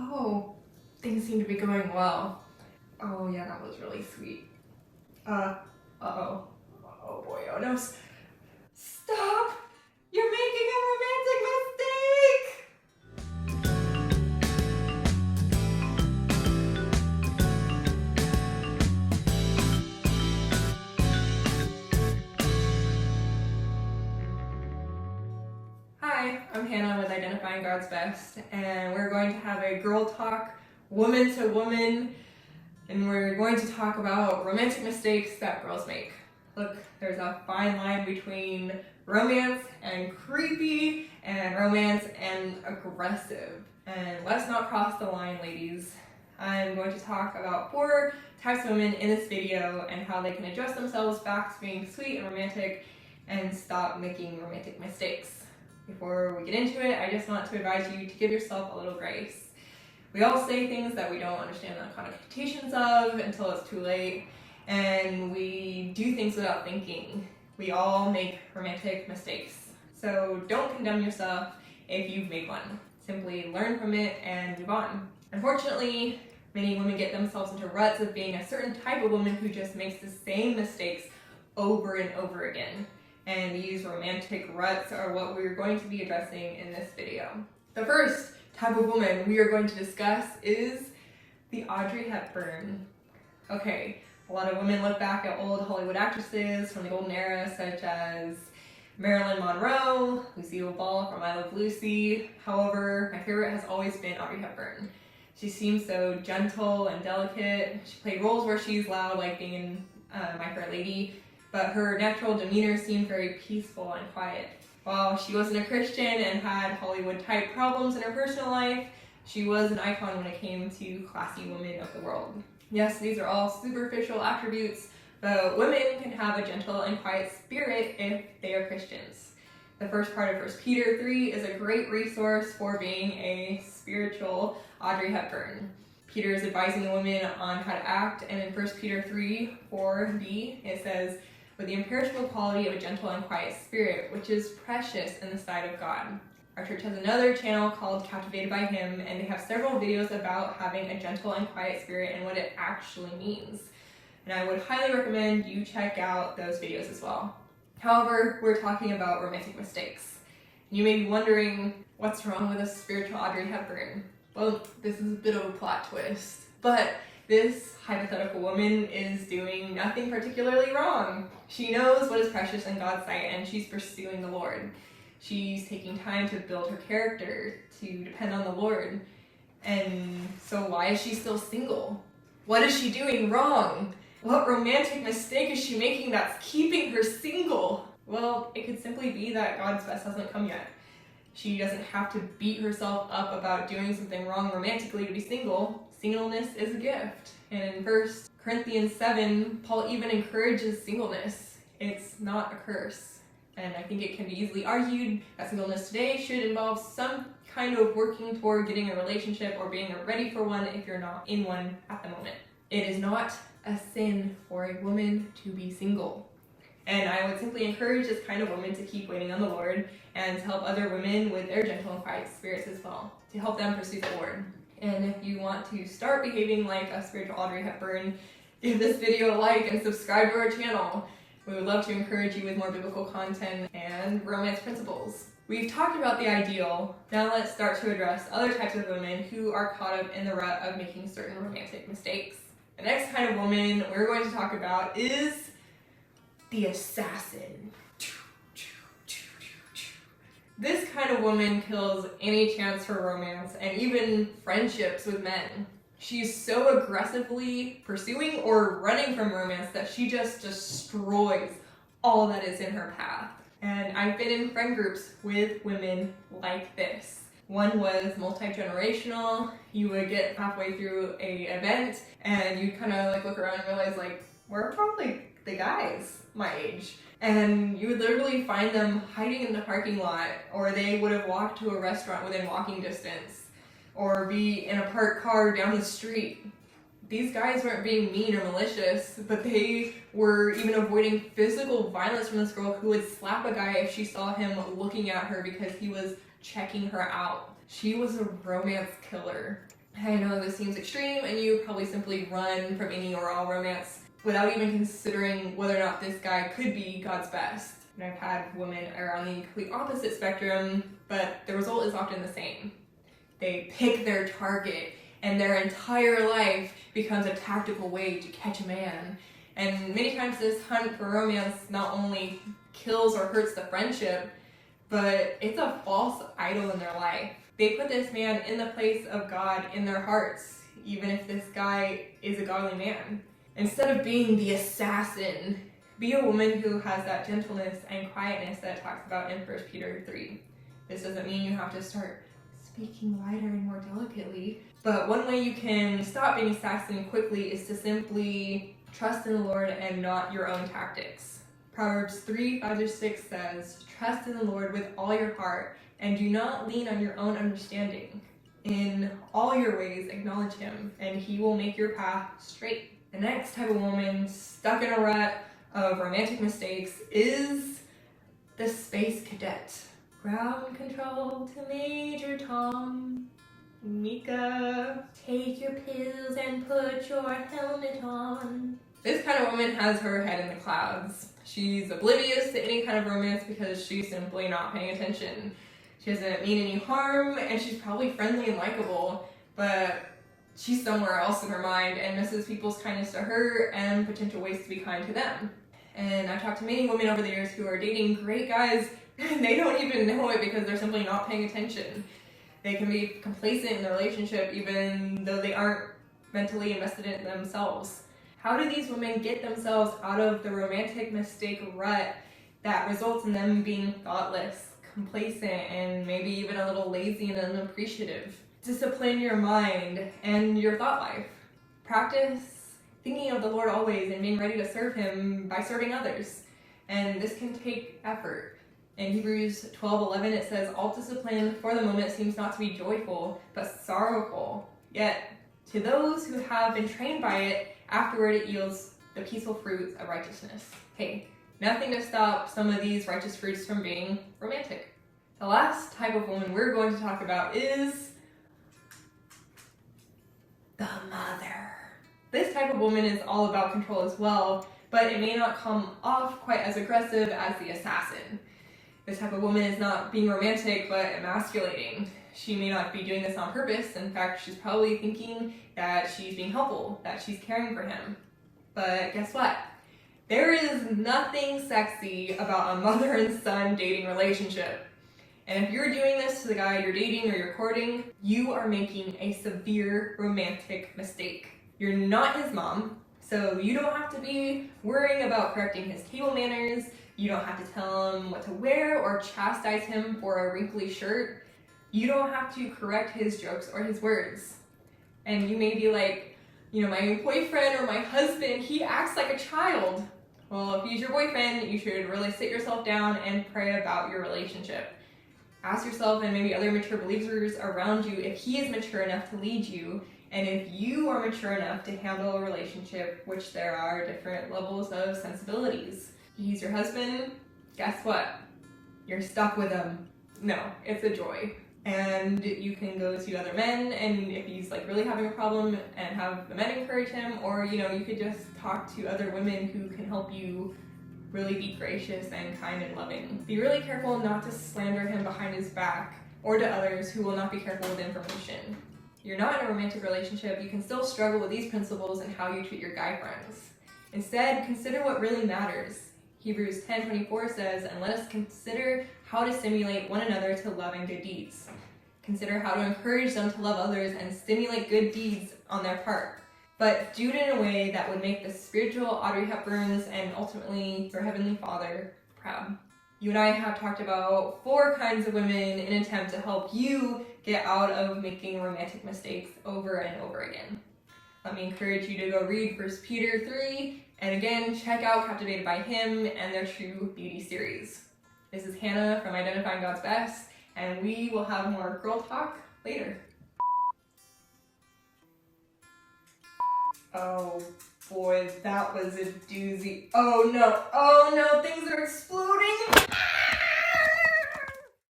Oh, things seem to be going well. Oh yeah, that was really sweet. Uh-oh. Oh boy, oh no. Stop! You're making a romantic mistake! Hi, I'm Hannah with Identifying God's Best, and we're going to have a girl talk, woman to woman, and we're going to talk about romantic mistakes that girls make. Look, there's a fine line between romance and creepy, and romance and aggressive. And let's not cross the line, ladies. I'm going to talk about 4 types of women in this video and how they can adjust themselves back to being sweet and romantic and stop making romantic mistakes. Before we get into it, I just want to advise you to give yourself a little grace. We all say things that we don't understand the connotations of until it's too late, and we do things without thinking. We all make romantic mistakes. So don't condemn yourself if you've made one. Simply learn from it and move on. Unfortunately, many women get themselves into ruts of being a certain type of woman who just makes the same mistakes over and over again. And these romantic ruts are what we're going to be addressing in this video. The first type of woman we are going to discuss is the Audrey Hepburn. Okay, a lot of women look back at old Hollywood actresses from the golden era, such as Marilyn Monroe, Lucille Ball from I Love Lucy. However, my favorite has always been Audrey Hepburn. She seems so gentle and delicate. She played roles where she's loud, like being in My Fair Lady, but her natural demeanor seemed very peaceful and quiet. While she wasn't a Christian and had Hollywood-type problems in her personal life, she was an icon when it came to classy women of the world. Yes, these are all superficial attributes, but women can have a gentle and quiet spirit if they are Christians. The first part of 1 Peter 3 is a great resource for being a spiritual Audrey Hepburn. Peter is advising the women on how to act, and in 1 Peter 3, 4b, it says, "With the imperishable quality of a gentle and quiet spirit, which is precious in the sight of God." Our church has another channel called Captivated by Him, and they have several videos about having a gentle and quiet spirit and what it actually means. And I would highly recommend you check out those videos as well. However, we're talking about romantic mistakes. You may be wondering, what's wrong with a spiritual Audrey Hepburn? Well, this is a bit of a plot twist, but this hypothetical woman is doing nothing particularly wrong. She knows what is precious in God's sight, and she's pursuing the Lord. She's taking time to build her character, to depend on the Lord. And so why is she still single? What is she doing wrong? What romantic mistake is she making that's keeping her single? Well, it could simply be that God's best hasn't come yet. She doesn't have to beat herself up about doing something wrong romantically to be single. Singleness is a gift. And in 1 Corinthians 7, Paul even encourages singleness. It's not a curse. And I think it can be easily argued that singleness today should involve some kind of working toward getting a relationship or being ready for one if you're not in one at the moment. It is not a sin for a woman to be single. And I would simply encourage this kind of woman to keep waiting on the Lord and to help other women with their gentle and quiet spirits as well, to help them pursue the Lord. And if you want to start behaving like a spiritual Audrey Hepburn, give this video a like and subscribe to our channel. We would love to encourage you with more biblical content and romance principles. We've talked about the ideal. Now let's start to address other types of women who are caught up in the rut of making certain romantic mistakes. The next kind of woman we're going to talk about is the assassin. This kind of woman kills any chance for romance and even friendships with men. She's so aggressively pursuing or running from romance that she just destroys all that is in her path. And I've been in friend groups with women like this. One was multi-generational. You would get halfway through an event and you'd kind of look around and realize we're probably the guys my age. And you would literally find them hiding in the parking lot, or they would have walked to a restaurant within walking distance, or be in a parked car down the street. These guys weren't being mean or malicious, but they were even avoiding physical violence from this girl who would slap a guy if she saw him looking at her because he was checking her out. She was a romance killer. I know this seems extreme, and you probably simply run from any or all romance without even considering whether or not this guy could be God's best. And I've had women are on the complete opposite spectrum, but the result is often the same. They pick their target, and their entire life becomes a tactical way to catch a man. And many times this hunt for romance not only kills or hurts the friendship, but it's a false idol in their life. They put this man in the place of God in their hearts, even if this guy is a godly man. Instead of being the assassin, be a woman who has that gentleness and quietness that it talks about in 1 Peter 3. This doesn't mean you have to start speaking lighter and more delicately, but one way you can stop being assassin quickly is to simply trust in the Lord and not your own tactics. Proverbs 3:5-6 says, "Trust in the Lord with all your heart, and do not lean on your own understanding. In all your ways acknowledge him, and he will make your path straight." The next type of woman stuck in a rut of romantic mistakes is the Space Cadet. Ground control to Major Tom. Mika, take your pills and put your helmet on. This kind of woman has her head in the clouds. She's oblivious to any kind of romance because she's simply not paying attention. She doesn't mean any harm, and she's probably friendly and likable, but she's somewhere else in her mind and misses people's kindness to her and potential ways to be kind to them. And I've talked to many women over the years who are dating great guys, and they don't even know it because they're simply not paying attention. They can be complacent in the relationship even though they aren't mentally invested in it themselves. How do these women get themselves out of the romantic mistake rut that results in them being thoughtless, complacent, and maybe even a little lazy and unappreciative? Discipline your mind and your thought life. Practice thinking of the Lord always and being ready to serve him by serving others. And this can take effort. In Hebrews 12:11 it says, "All discipline for the moment seems not to be joyful, but sorrowful. Yet to those who have been trained by it, afterward it yields the peaceful fruits of righteousness." Hey, nothing to stop some of these righteous fruits from being romantic. The last type of woman we're going to talk about is the mother. This type of woman is all about control as well, but it may not come off quite as aggressive as the assassin. This type of woman is not being romantic, but emasculating. She may not be doing this on purpose. In fact, she's probably thinking that she's being helpful, that she's caring for him. But guess what? There is nothing sexy about a mother and son dating relationship. And if you're doing this to the guy you're dating or you're courting, you are making a severe romantic mistake. You're not his mom, so you don't have to be worrying about correcting his table manners. You don't have to tell him what to wear or chastise him for a wrinkly shirt. You don't have to correct his jokes or his words. And you may be like, my boyfriend or my husband, he acts like a child. Well, if he's your boyfriend, you should really sit yourself down and pray about your relationship. Ask yourself and maybe other mature believers around you if he is mature enough to lead you, and if you are mature enough to handle a relationship, which there are different levels of sensibilities. He's your husband, guess what? You're stuck with him. No, it's a joy. And you can go to other men, and if he's really having a problem, and have the men encourage him, or you could just talk to other women who can help you really be gracious and kind and loving. Be really careful not to slander him behind his back or to others who will not be careful with information. You're not in a romantic relationship, you can still struggle with these principles and how you treat your guy friends. Instead, consider what really matters. Hebrews 10:24 says, "And let us consider how to stimulate one another to love and good deeds." Consider how to encourage them to love others and stimulate good deeds on their part. But do it in a way that would make the spiritual Audrey Hepburns and ultimately your Heavenly Father proud. You and I have talked about 4 kinds of women in an attempt to help you get out of making romantic mistakes over and over again. Let me encourage you to go read 1 Peter 3, and again, check out Captivated by Him and their True Beauty series. This is Hannah from Identifying God's Best, and we will have more girl talk later. Oh boy, that was a doozy. Oh no, things are exploding.